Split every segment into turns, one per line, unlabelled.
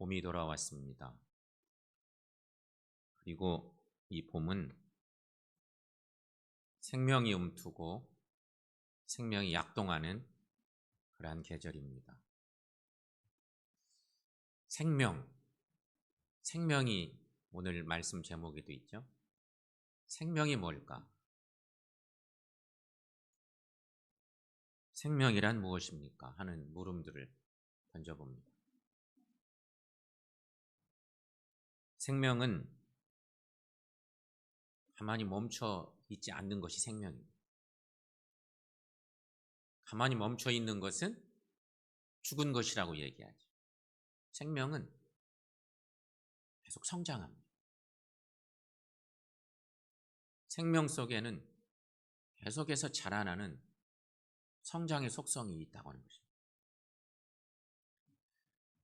봄이 돌아왔습니다. 그리고 이 봄은 생명이 움트고 생명이 약동하는 그러한 계절입니다. 생명이 오늘 말씀 제목에도 있죠. 생명이 뭘까? 생명이란 무엇입니까? 하는 물음들을 던져봅니다. 생명은 가만히 멈춰 있지 않는 것이 생명입니다. 가만히 멈춰 있는 것은 죽은 것이라고 얘기하죠. 생명은 계속 성장합니다. 생명 속에는 계속해서 자라나는 성장의 속성이 있다고 하는 것입니다.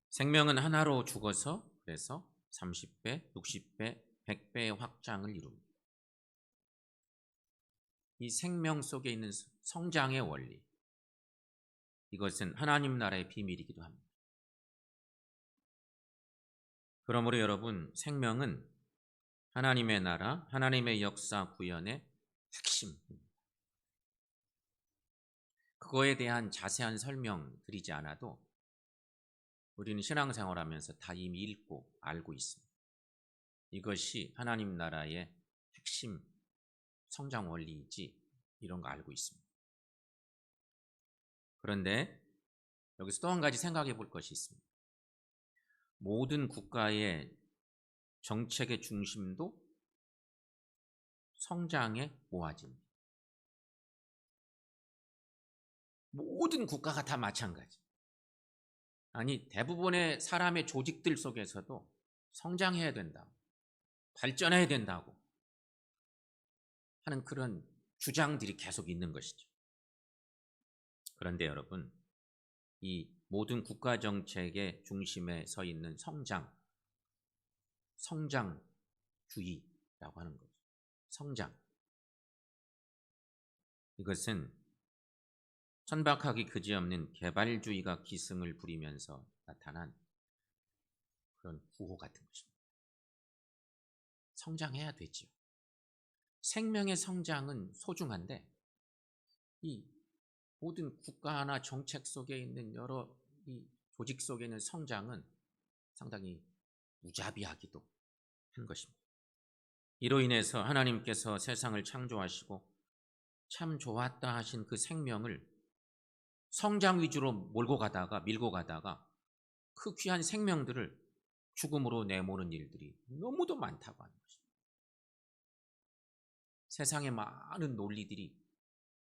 생명은 하나로 죽어서 그래서 30배, 60배, 100배의 확장을 이룹니다. 이 생명 속에 있는 성장의 원리, 이것은 하나님 나라의 비밀이기도 합니다. 그러므로 여러분, 생명은 하나님의 나라, 하나님의 역사 구현의 핵심입니다. 그거에 대한 자세한 설명 드리지 않아도 우리는 신앙생활하면서 다 이미 읽고 알고 있습니다. 이것이 하나님 나라의 핵심 성장 원리이지 이런 거 알고 있습니다. 그런데 여기서 또 한 가지 생각해 볼 것이 있습니다. 모든 국가의 정책의 중심도 성장의 모아집니다. 모든 국가가 다 마찬가지. 아니, 대부분의 사람의 조직들 속에서도 성장해야 된다고, 발전해야 된다고 하는 그런 주장들이 계속 있는 것이죠. 그런데 여러분, 이 모든 국가 정책의 중심에 서 있는 성장주의라고 하는 거죠. 성장. 이것은 천박하기 그지없는 개발주의가 기승을 부리면서 나타난 그런 구호 같은 것입니다. 성장해야 되지요. 생명의 성장은 소중한데 이 모든 국가나 정책 속에 있는 여러 이 조직 속에 있는 성장은 상당히 무자비하기도 한 것입니다. 이로 인해서 하나님께서 세상을 창조하시고 참 좋았다 하신 그 생명을 성장 위주로 밀고 가다가 그 귀한 생명들을 죽음으로 내모는 일들이 너무도 많다고 하는 것입니다. 세상의 많은 논리들이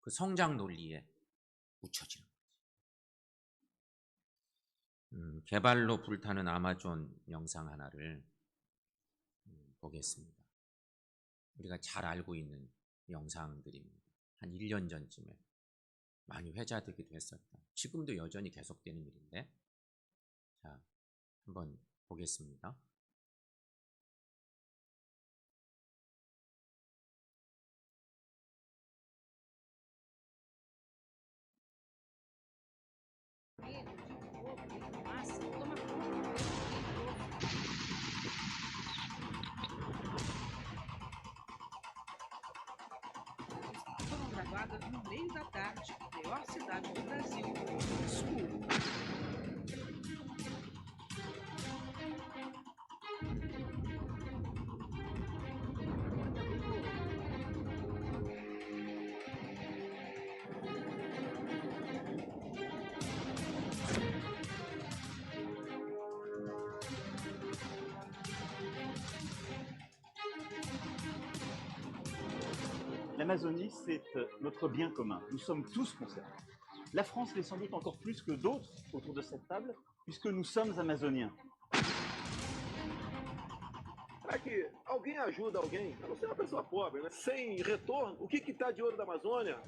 그 성장 논리에 묻혀지는 거죠. 개발로 불타는 아마존 영상 하나를 보겠습니다. 우리가 잘 알고 있는 영상들입니다. 한 1년 전쯤에 많이 회자되기도 했었다. 지금도 여전히 계속되는 일인데, 자, 한번 보겠습니다.
Foram gravadas no meio da tarde, maior cidade do Brasil, Moscou.
L'Amazonie, c'est notre bien commun. Nous sommes tous concernés. La France l'est sans doute encore plus que d'autres autour de cette table, puisque nous sommes amazoniens.
Será que alguém ajuda alguém? A não ser uma pessoa pobre, né? Sem retorno, o que está de ouro da Amazônia?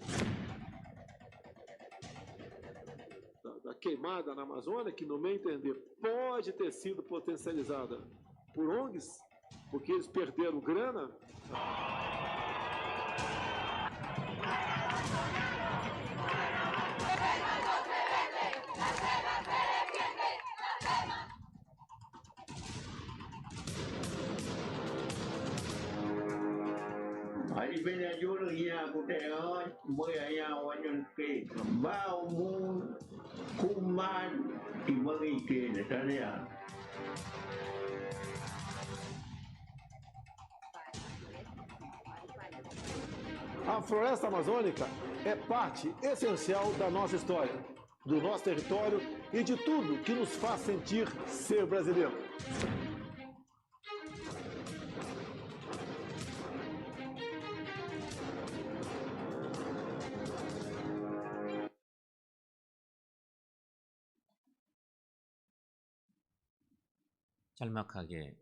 Da queimada na Amazônia, que no meu entender pode ter sido potencializada por ONGs, porque eles perderam grana.
đi bên này vô được nhà của trẻ ơi mới ở nhà ở nhân kê bao môn kuman thì mới kê để ta đây à.
A floresta amazônica é parte essencial da nossa história, do nosso território e de tudo que nos faz sentir ser brasileiro.
짤막하게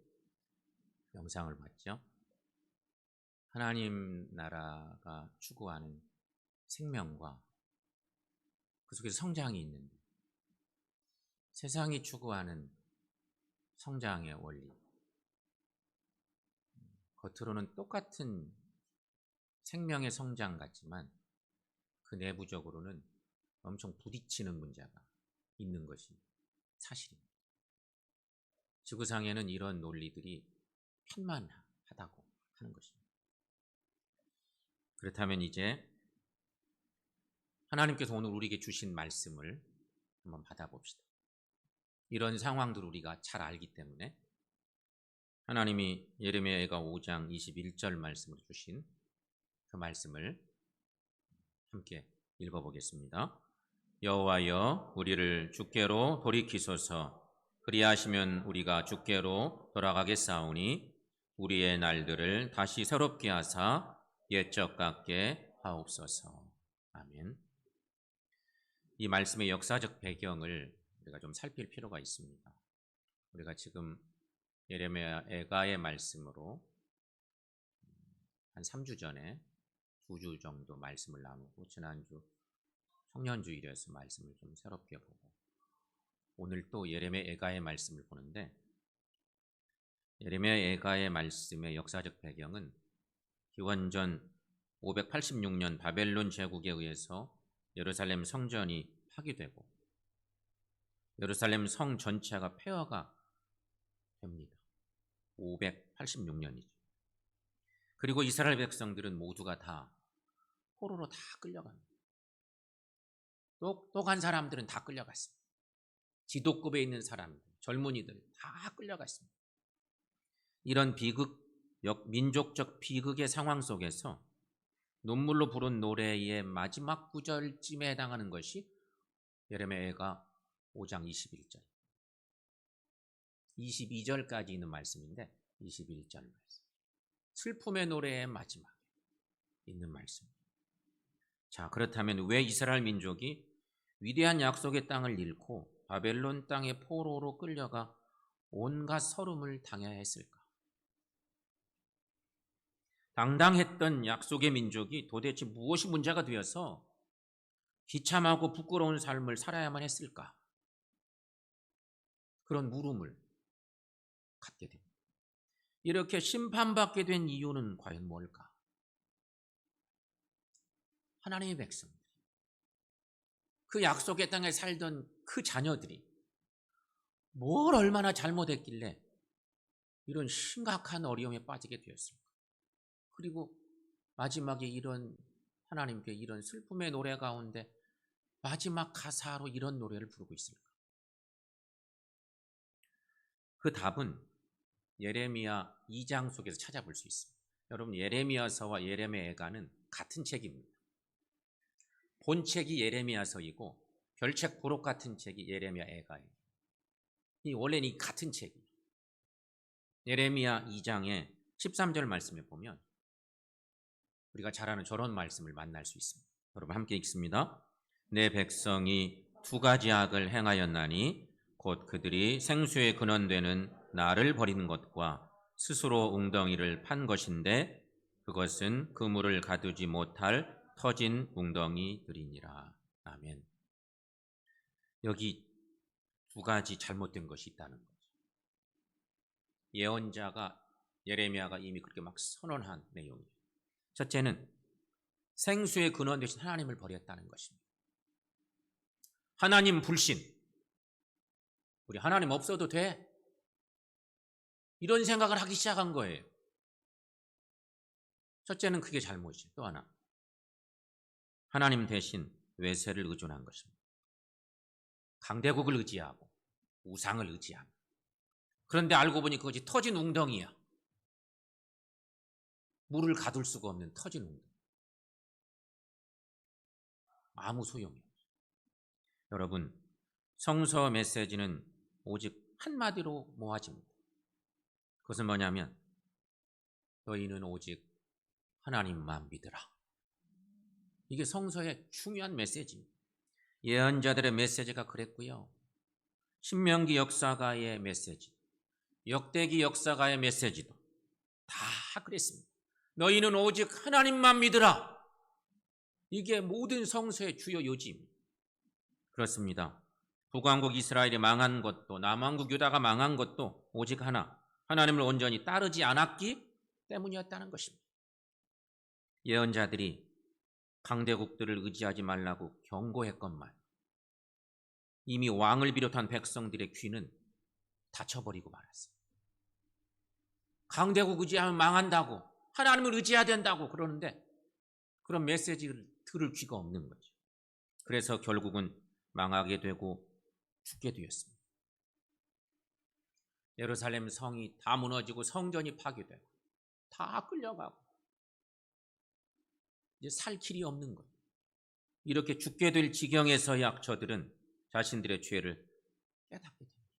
영상을 봤죠. 하나님 나라가 추구하는 생명과 그 속에서 성장이 있는데 세상이 추구하는 성장의 원리, 겉으로는 똑같은 생명의 성장 같지만 그 내부적으로는 엄청 부딪히는 문제가 있는 것이 사실입니다. 지구상에는 이런 논리들이 편만하다고 하는 것입니다. 그렇다면 이제 하나님께서 오늘 우리에게 주신 말씀을 한번 받아봅시다. 이런 상황들을 우리가 잘 알기 때문에 하나님이 예레미야가 5장 21절 말씀을 주신 그 말씀을 함께 읽어보겠습니다. 여호와여 우리를 주께로 돌이키소서. 그리하시면 우리가 주께로 돌아가겠사오니 우리의 날들을 다시 새롭게 하사 옛적 같게 하옵소서. 아멘. 이 말씀의 역사적 배경을 우리가 좀 살필 필요가 있습니다. 우리가 지금 예레미야 애가의 말씀으로 한 3주 전에 2주 정도 말씀을 나누고 지난주 청년주일에서 말씀을 좀 새롭게 보고 오늘 또 예레미야 애가의 말씀을 보는데 예레미야 애가의 말씀의 역사적 배경은 기원전 586년 바벨론 제국에 의해서 예루살렘 성전이 파괴되고 예루살렘 성 전체가 폐허가 됩니다. 586년이죠. 그리고 이스라엘 백성들은 모두가 다 포로로 다 끌려갑니다. 똑똑한 사람들은 다 끌려갔습니다. 지도급에 있는 사람들, 젊은이들 다 끌려갔습니다. 이런 민족적 비극의 상황 속에서 눈물로 부른 노래의 마지막 구절쯤에 해당하는 것이 예레미야가 5장 21절 22절까지 있는 말씀인데 21절 말씀 슬픔의 노래의 마지막에 있는 말씀입니다. 자, 그렇다면 왜 이스라엘 민족이 위대한 약속의 땅을 잃고 바벨론 땅의 포로로 끌려가 온갖 서름을 당해야 했을까? 당당했던 약속의 민족이 도대체 무엇이 문제가 되어서 비참하고 부끄러운 삶을 살아야만 했을까? 그런 물음을 갖게 됩니다. 이렇게 심판받게 된 이유는 과연 뭘까? 하나님의 백성들, 그 약속의 땅에 살던 그 자녀들이 뭘 얼마나 잘못했길래 이런 심각한 어려움에 빠지게 되었을까? 그리고 마지막에 이런 하나님께 이런 슬픔의 노래 가운데 마지막 가사로 이런 노래를 부르고 있을까? 그 답은 예레미야 2장 속에서 찾아볼 수 있습니다. 여러분, 예레미야서와 예레미야 애가는 같은 책입니다. 본책이 예레미야서이고 별책 부록 같은 책이 예레미야 애가예요. 원래는 이 같은 책이에요. 예레미야 2장의 13절 말씀에 보면 우리가 잘 아는 저런 말씀을 만날 수 있습니다. 여러분 함께 읽습니다. 내 백성이 두 가지 악을 행하였나니 곧 그들이 생수의 근원되는 나를 버리는 것과 스스로 웅덩이를 판 것인데 그것은 그물을 가두지 못할 터진 웅덩이들이니라. 아멘. 여기 두 가지 잘못된 것이 있다는 거죠. 예언자가 예레미야가 이미 그렇게 막 선언한 내용이에요. 첫째는 생수의 근원 되신 하나님을 버렸다는 것입니다. 하나님 불신, 우리 하나님 없어도 돼? 이런 생각을 하기 시작한 거예요. 첫째는 그게 잘못이에요. 또 하나, 하나님 대신 외세를 의존한 것입니다. 강대국을 의지하고 우상을 의지하고, 그런데 알고 보니 그것이 터진 웅덩이야. 물을 가둘 수가 없는 터진 웅덩이. 아무 소용이 없어요. 여러분, 성서 메시지는 오직 한마디로 모아집니다. 그것은 뭐냐면 너희는 오직 하나님만 믿으라. 이게 성서의 중요한 메시지입니다. 예언자들의 메시지가 그랬고요. 신명기 역사가의 메시지, 역대기 역사가의 메시지도 다 그랬습니다. 너희는 오직 하나님만 믿으라. 이게 모든 성서의 주요 요지입니다. 그렇습니다. 북왕국 이스라엘이 망한 것도, 남왕국 유다가 망한 것도 오직 하나, 하나님을 온전히 따르지 않았기 때문이었다는 것입니다. 예언자들이 강대국들을 의지하지 말라고 경고했건만 이미 왕을 비롯한 백성들의 귀는 닫혀버리고 말았어요. 강대국 의지하면 망한다고, 하나님을 의지해야 된다고 그러는데 그런 메시지를 들을 귀가 없는 거죠. 그래서 결국은 망하게 되고 죽게 되었습니다. 예루살렘 성이 다 무너지고 성전이 파괴되고 다 끌려가고 이제 살 길이 없는 거예요. 이렇게 죽게 될 지경에서야 저들은 자신들의 죄를 깨닫게 됩니다.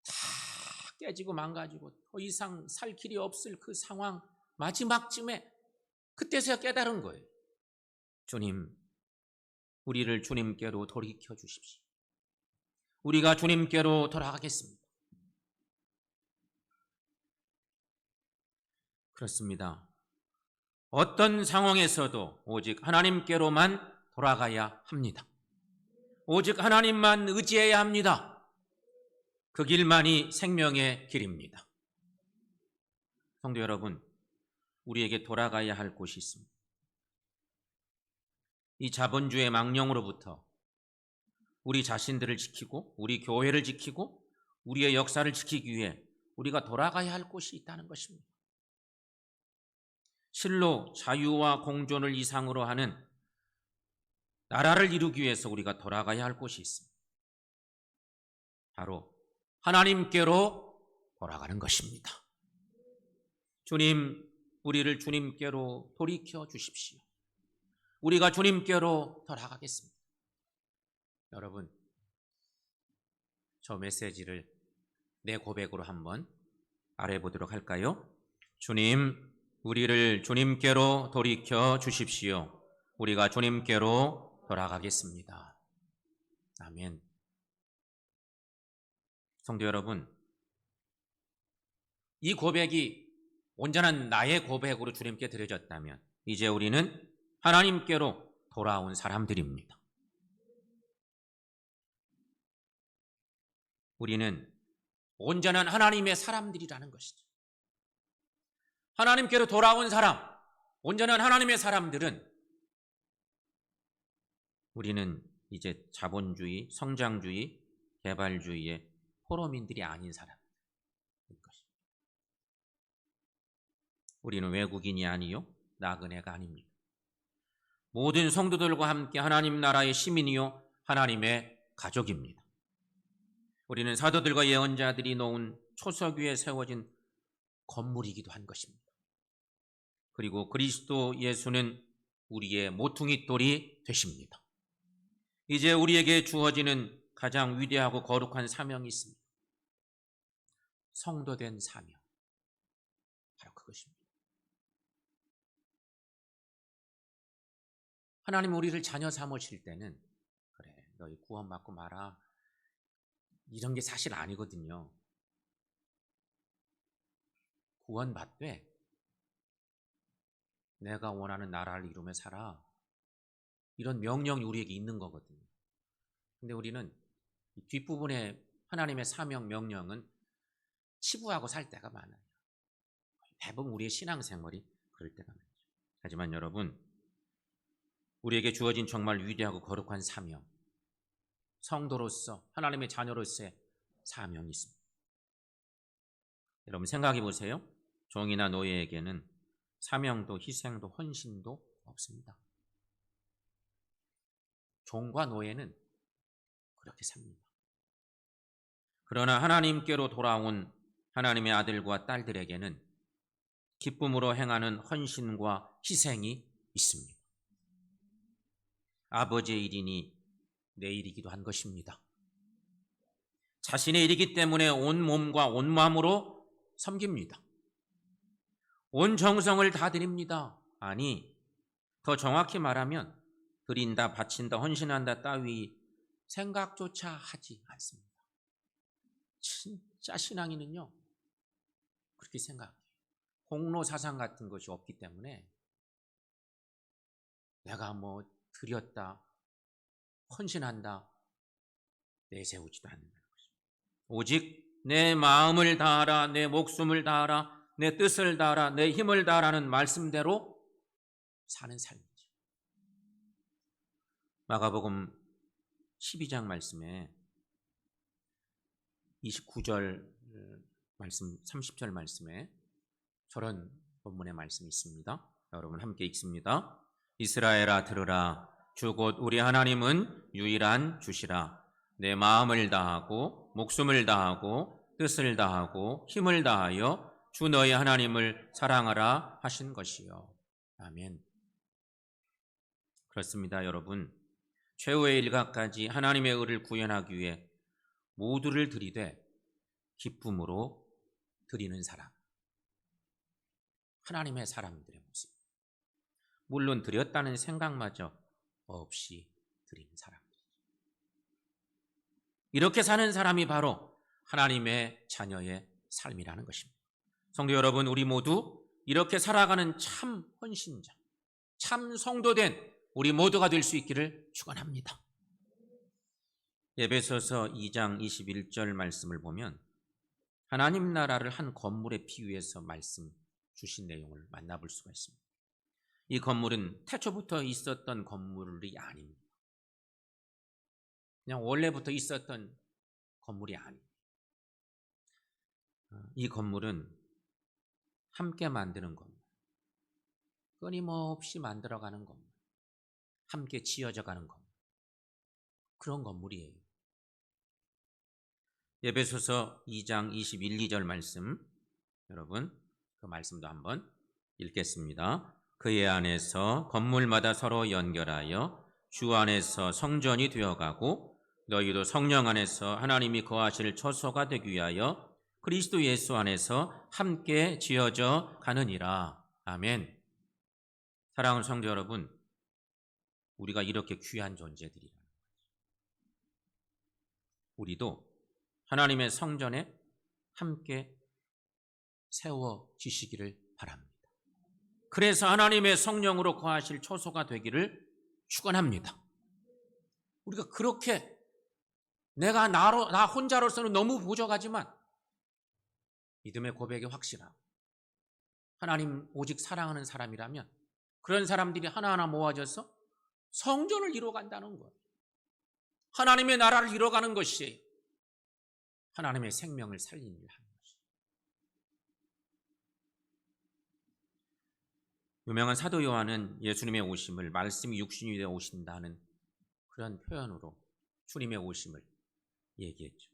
다 깨지고 망가지고 더 이상 살 길이 없을 그 상황 마지막쯤에 그때서야 깨달은 거예요. 주님, 우리를 주님께로 돌이켜 주십시오. 우리가 주님께로 돌아가겠습니다. 그렇습니다. 어떤 상황에서도 오직 하나님께로만 돌아가야 합니다. 오직 하나님만 의지해야 합니다. 그 길만이 생명의 길입니다. 성도 여러분, 우리에게 돌아가야 할 곳이 있습니다. 이 자본주의 망령으로부터 우리 자신들을 지키고 우리 교회를 지키고 우리의 역사를 지키기 위해 우리가 돌아가야 할 곳이 있다는 것입니다. 실로 자유와 공존을 이상으로 하는 나라를 이루기 위해서 우리가 돌아가야 할 곳이 있습니다. 바로 하나님께로 돌아가는 것입니다. 주님, 우리를 주님께로 돌이켜 주십시오. 우리가 주님께로 돌아가겠습니다. 여러분, 저 메시지를 내 고백으로 한번 알아보도록 할까요? 주님, 우리를 주님께로 돌이켜 주십시오. 우리가 주님께로 돌아가겠습니다. 아멘. 성도 여러분, 이 고백이 온전한 나의 고백으로 주님께 드려졌다면 이제 우리는 하나님께로 돌아온 사람들입니다. 우리는 온전한 하나님의 사람들이라는 것이죠. 하나님께로 돌아온 사람, 온전한 하나님의 사람들은 우리는 이제 자본주의, 성장주의, 개발주의의 포로민들이 아닌 사람일 것입니다. 우리는 외국인이 아니요 나그네가 아닙니다. 모든 성도들과 함께 하나님 나라의 시민이요 하나님의 가족입니다. 우리는 사도들과 예언자들이 놓은 초석 위에 세워진 건물이기도 한 것입니다. 그리고 그리스도 예수는 우리의 모퉁이 돌이 되십니다. 이제 우리에게 주어지는 가장 위대하고 거룩한 사명이 있습니다. 성도된 사명. 바로 그것입니다. 하나님 우리를 자녀 삼으실 때는 그래, 너희 구원받고 마라. 이런 게 사실 아니거든요. 구원받되 내가 원하는 나라를 이루며 살아. 이런 명령이 우리에게 있는 거거든요. 근데 우리는 이 뒷부분에 하나님의 사명 명령은 치부하고 살 때가 많아요. 대부분 우리의 신앙생활이 그럴 때가 많죠. 하지만 여러분, 우리에게 주어진 정말 위대하고 거룩한 사명, 성도로서 하나님의 자녀로서의 사명이 있습니다. 여러분 생각해 보세요. 종이나 노예에게는 사명도 희생도 헌신도 없습니다. 종과 노예는 그렇게 삽니다. 그러나 하나님께로 돌아온 하나님의 아들과 딸들에게는 기쁨으로 행하는 헌신과 희생이 있습니다. 아버지의 일이니 내 일이기도 한 것입니다. 자신의 일이기 때문에 온 몸과 온 마음으로 섬깁니다. 온 정성을 다 드립니다. 아니, 더 정확히 말하면 드린다, 바친다, 헌신한다 따위 생각조차 하지 않습니다. 진짜 신앙인은요, 그렇게 생각해요. 공로사상 같은 것이 없기 때문에 내가 뭐 드렸다, 헌신한다 내세우지도 않는다는 것입니다. 오직 내 마음을 다하라, 내 목숨을 다하라, 내 뜻을 다하라, 내 힘을 다하라는 말씀대로 사는 삶이죠. 마가복음 12장 말씀에 29절 말씀, 30절 말씀에 저런 본문의 말씀이 있습니다. 여러분 함께 읽습니다. 이스라엘아 들으라. 주 곧 우리 하나님은 유일한 주시라. 내 마음을 다하고 목숨을 다하고 뜻을 다하고 힘을 다하여 주 너희 하나님을 사랑하라 하신 것이요. 아멘. 그렇습니다, 여러분. 최후의 일각까지 하나님의 의를 구현하기 위해 모두를 들이되 기쁨으로 드리는 사람. 하나님의 사람들의 모습. 물론 드렸다는 생각마저 없이 드리는 사람들. 이렇게 사는 사람이 바로 하나님의 자녀의 삶이라는 것입니다. 성도 여러분, 우리 모두 이렇게 살아가는 참 헌신자, 참 성도된 우리 모두가 될 수 있기를 축원합니다. 에베소서 2장 21절 말씀을 보면 하나님 나라를 한 건물에 비유해서 말씀 주신 내용을 만나볼 수가 있습니다. 이 건물은 태초부터 있었던 건물이 아닙니다. 그냥 원래부터 있었던 건물이 아닙니다. 이 건물은 함께 만드는 건물, 끊임없이 만들어가는 건물, 함께 지어져가는 건물, 그런 건물이에요. 에베소서 2장 21, 2절 말씀, 여러분 그 말씀도 한번 읽겠습니다. 그의 안에서 건물마다 서로 연결하여 주 안에서 성전이 되어가고 너희도 성령 안에서 하나님이 거하실 처소가 되기 위하여 그리스도 예수 안에서 함께 지어져 가느니라. 아멘. 사랑하는 성도 여러분, 우리가 이렇게 귀한 존재들이라는 거죠. 우리도 하나님의 성전에 함께 세워지시기를 바랍니다. 그래서 하나님의 성령으로 거하실 처소가 되기를 축원합니다. 우리가 그렇게 나 혼자로서는 너무 부족하지만 믿음의 고백이 확실하고 하나님 오직 사랑하는 사람이라면 그런 사람들이 하나하나 모아져서 성전을 이루어간다는 것, 하나님의 나라를 이루어가는 것이 하나님의 생명을 살리는 일을 하는 것이죠. 유명한 사도 요한은 예수님의 오심을 말씀이 육신이 되어 오신다는 그런 표현으로 주님의 오심을 얘기했죠.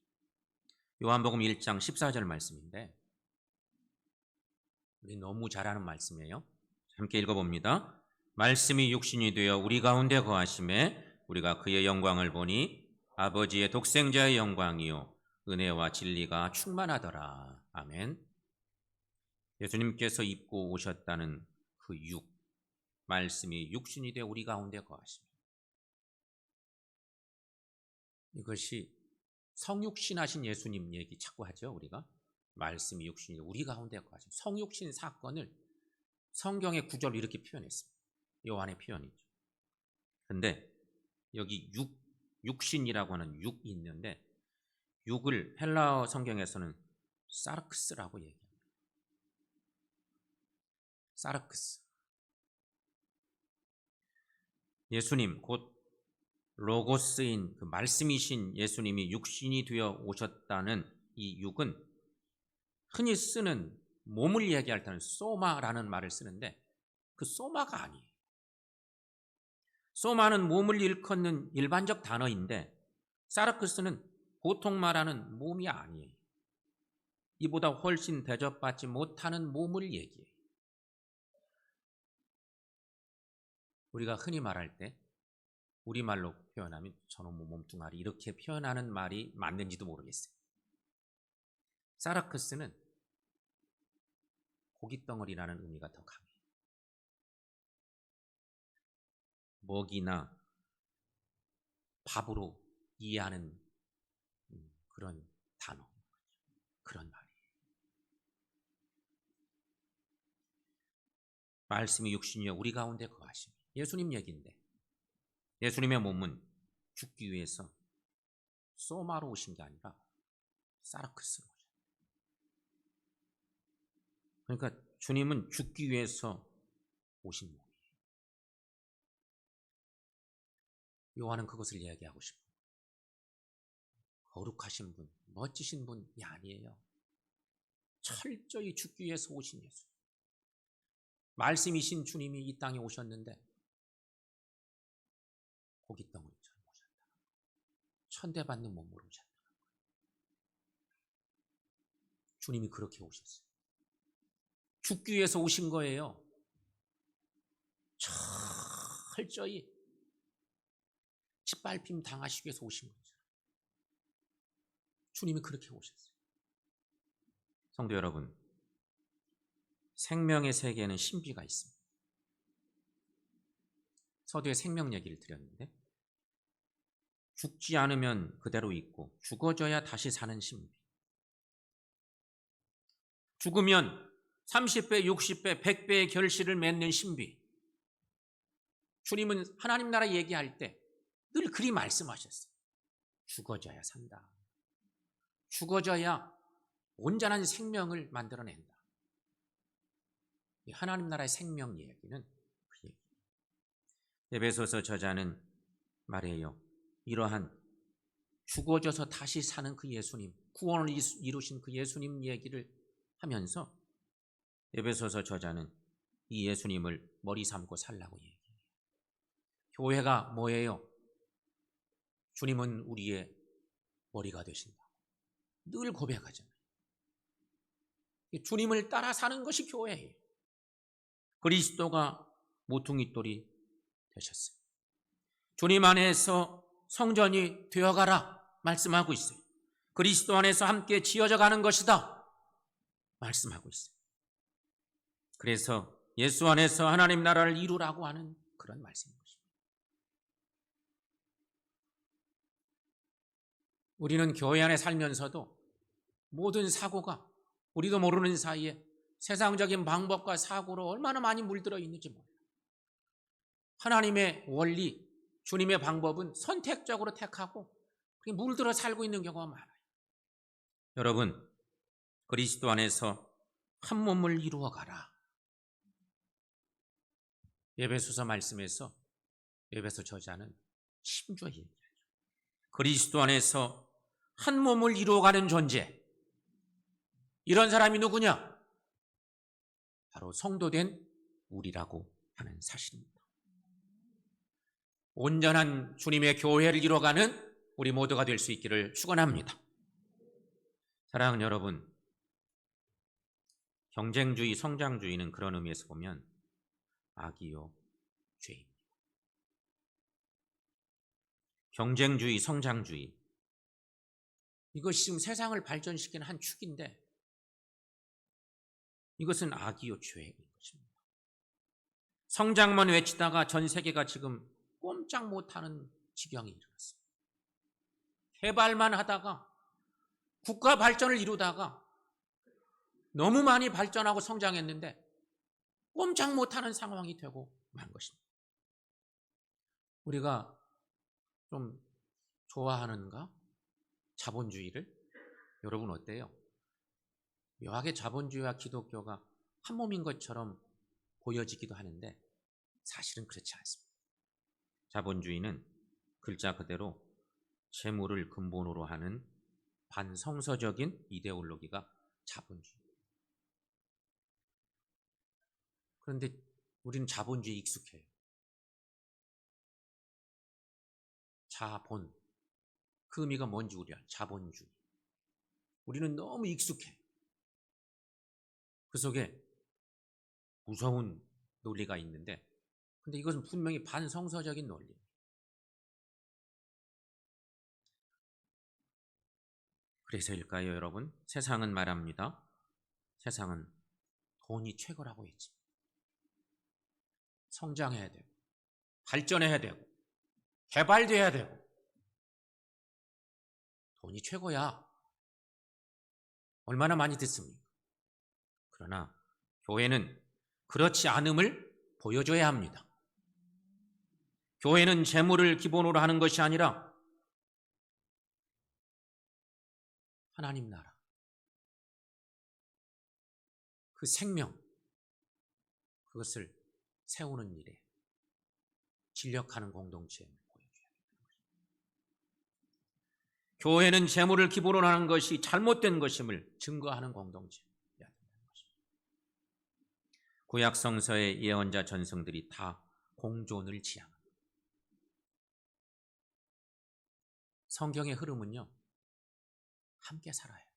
요한복음 1장 14절 말씀인데 우리 너무 잘 아는 말씀이에요. 함께 읽어봅니다. 말씀이 육신이 되어 우리 가운데 거하심에 우리가 그의 영광을 보니 아버지의 독생자의 영광이요 은혜와 진리가 충만하더라. 아멘. 예수님께서 입고 오셨다는 그 말씀이 육신이 되어 우리 가운데 거하십니다. 이것이 성육신하신 예수님 얘기 자꾸 하죠. 우리가 말씀이 육신이 되어 우리 가운데 거하십니다. 성육신 사건을 성경의 구절로 이렇게 표현했습니다. 요한의 표현이죠. 그런데 여기 육신이라고 하는 육이 있는데 육을 헬라어 성경에서는 사르크스라고 얘기합니다. 사르크스. 예수님 곧 로고스인 그 말씀이신 예수님이 육신이 되어 오셨다는 이 육은 흔히 쓰는 몸을 얘기할 때는 소마라는 말을 쓰는데 그 소마가 아니에요. 소마는 몸을 일컫는 일반적 단어인데 사르크스는 보통 말하는 몸이 아니에요. 이보다 훨씬 대접받지 못하는 몸을 얘기해요. 우리가 흔히 말할 때 우리말로 표현하면 저놈의 몸뚱아리 이렇게 표현하는 말이 맞는지도 모르겠어요. 사르크스는 고깃덩어리라는 의미가 더 강해요. 먹이나 밥으로 이해하는 그런 단어, 그런 말이에요. 말씀이 육신이여 우리 가운데 거하시며 예수님 얘기인데 예수님의 몸은 죽기 위해서 소마로 오신 게 아니라 사르크스로 오셨어요. 그러니까 주님은 죽기 위해서 오신 몸이에요. 요한은 그것을 이야기하고 싶어요. 거룩하신 분, 멋지신 분이 아니에요. 철저히 죽기 위해서 오신 예수. 말씀이신 주님이 이 땅에 오셨는데 고깃덩어리처럼 오셨다. 천대받는 몸으로 오셨다. 주님이 그렇게 오셨어요. 죽기 위해서 오신 거예요. 철저히 짓밟힘 당하시기 위해서 오신 거죠. 주님이 그렇게 오셨어요. 성도 여러분, 생명의 세계에는 신비가 있습니다. 서두에 생명 얘기를 드렸는데 죽지 않으면 그대로 있고 죽어져야 다시 사는 신비. 죽으면 30배, 60배, 100배의 결실을 맺는 신비. 주님은 하나님 나라 얘기할 때 늘 그리 말씀하셨어요. 죽어져야 산다. 죽어져야 온전한 생명을 만들어낸다. 하나님 나라의 생명 얘기는 그 얘기. 에베소서 저자는 말해요. 이러한 죽어져서 다시 사는 그 예수님, 구원을 이루신 그 예수님 얘기를 하면서 에베소서 저자는 이 예수님을 머리 삼고 살라고 얘기해요. 교회가 뭐예요? 주님은 우리의 머리가 되신다. 늘 고백하잖아요. 주님을 따라 사는 것이 교회예요. 그리스도가 모퉁이돌이 되셨어요. 주님 안에서 성전이 되어가라 말씀하고 있어요. 그리스도 안에서 함께 지어져 가는 것이다 말씀하고 있어요. 그래서 예수 안에서 하나님 나라를 이루라고 하는 그런 말씀인 것입니다. 우리는 교회 안에 살면서도 모든 사고가 우리도 모르는 사이에 세상적인 방법과 사고로 얼마나 많이 물들어 있는지 몰라요. 하나님의 원리, 주님의 방법은 선택적으로 택하고 물들어 살고 있는 경우가 많아요. 여러분, 그리스도 안에서 한 몸을 이루어 가라. 에베소서 말씀에서 에베소 저자는 심주에 얘기하죠. 그리스도 안에서 한 몸을 이루어가는 존재. 이런 사람이 누구냐? 바로 성도된 우리라고 하는 사실입니다. 온전한 주님의 교회를 이루어가는 우리 모두가 될 수 있기를 축원합니다. 사랑하는 여러분, 경쟁주의, 성장주의는 그런 의미에서 보면 악이요, 죄입니다. 경쟁주의, 성장주의, 이것이 지금 세상을 발전시키는 한 축인데 이것은 악이요, 죄인 것입니다. 성장만 외치다가 전 세계가 지금 꼼짝 못하는 지경이 이르렀습니다. 개발만 하다가 국가 발전을 이루다가 너무 많이 발전하고 성장했는데 꼼짝 못하는 상황이 되고 만 것입니다. 우리가 좀 좋아하는가? 자본주의를? 여러분 어때요? 묘하게 자본주의와 기독교가 한 몸인 것처럼 보여지기도 하는데 사실은 그렇지 않습니다. 자본주의는 글자 그대로 재물을 근본으로 하는 반성서적인 이데올로기가 자본주의입니다. 그런데 우리는 자본주의에 익숙해요. 자본. 그 의미가 뭔지 우리 알아요. 자본주의. 우리는 너무 익숙해. 그 속에 무서운 논리가 있는데, 근데 이것은 분명히 반성서적인 논리예요. 그래서일까요, 여러분? 세상은 말합니다. 세상은 돈이 최고라고 했지. 성장해야 되고, 발전해야 되고, 개발돼야 되고, 돈이 최고야. 얼마나 많이 듣습니까? 그러나 교회는 그렇지 않음을 보여줘야 합니다. 교회는 재물을 기본으로 하는 것이 아니라 하나님 나라, 그 생명, 그것을 세우는 일에 진력하는 공동체를 보여줘야 합니다. 교회는 재물을 기본으로 하는 것이 잘못된 것임을 증거하는 공동체여야 된다는 것입니다. 구약 성서의 예언자 전승들이 다 공존을 지향합니다. 성경의 흐름은요, 함께 살아야 돼요.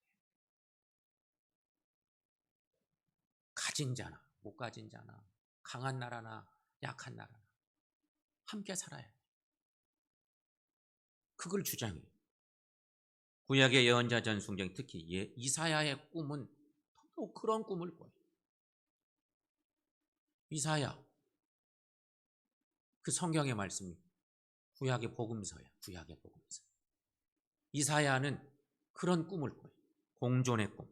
가진 자나 못 가진 자나 강한 나라나 약한 나라나 함께 살아야 돼요. 그걸 주장해요. 구약의 예언자 전승경, 특히 이사야의 꿈은 더더욱 그런 꿈을 꿔요. 이사야, 그 성경의 말씀이 구약의 복음서야. 구약의 복음서. 이사야는 그런 꿈을 꿔요. 공존의 꿈.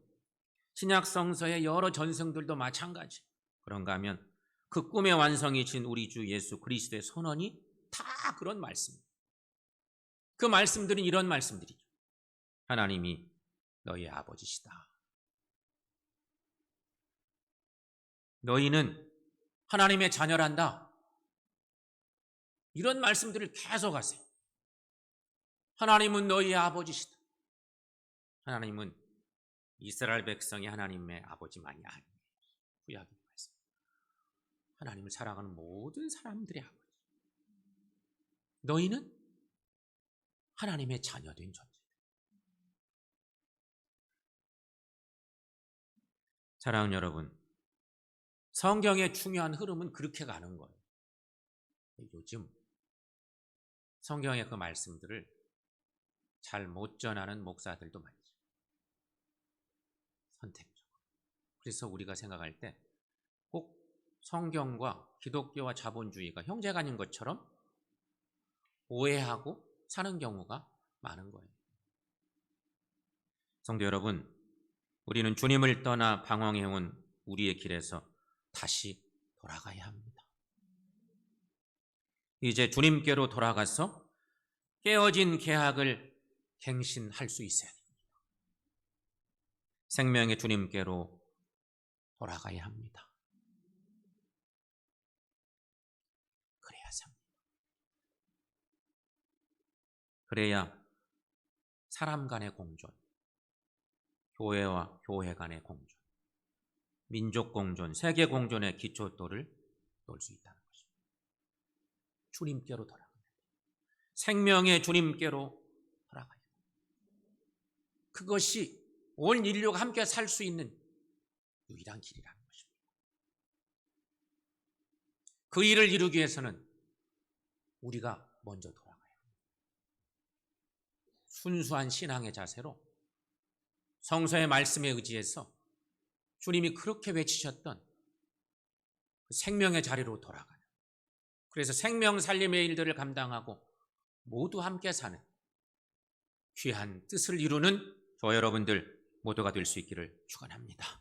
신약 성서의 여러 전승들도 마찬가지. 그런가 하면 그 꿈의 완성이신 우리 주 예수 그리스도의 선언이 다 그런 말씀입니다. 그 말씀들은 이런 말씀들이죠. 하나님이 너희의 아버지시다. 너희는 하나님의 자녀란다. 이런 말씀들을 계속 하세요. 하나님은 너희의 아버지시다. 하나님은 이스라엘 백성이 하나님의 아버지만이 아니에요. 구약의 말씀. 하나님을 사랑하는 모든 사람들의 아버지. 너희는 하나님의 자녀된 존재. 사랑하는 여러분, 성경의 중요한 흐름은 그렇게 가는 거예요. 요즘 성경의 그 말씀들을 잘 못 전하는 목사들도 많죠. 선택적으로. 그래서 우리가 생각할 때 꼭 성경과 기독교와 자본주의가 형제간인 것처럼 오해하고 사는 경우가 많은 거예요. 성도 여러분, 우리는 주님을 떠나 방황해온 우리의 길에서 다시 돌아가야 합니다. 이제 주님께로 돌아가서 깨어진 계약을 갱신할 수 있어야 됩니다. 생명의 주님께로 돌아가야 합니다. 그래야 삽니다. 그래야 사람 간의 공존, 교회와 교회 간의 공존, 민족 공존, 세계 공존의 기초돌을 놓을 수 있다는 것입니다. 주님께로 돌아가야 합니다. 생명의 주님께로 돌아가야 합니다. 그것이 온 인류가 함께 살 수 있는 유일한 길이라는 것입니다. 그 일을 이루기 위해서는 우리가 먼저 돌아가야 합니다. 순수한 신앙의 자세로 성서의 말씀에 의지해서 주님이 그렇게 외치셨던 그 생명의 자리로 돌아가는, 그래서 생명 살림의 일들을 감당하고 모두 함께 사는 귀한 뜻을 이루는 저 여러분들 모두가 될 수 있기를 축원합니다.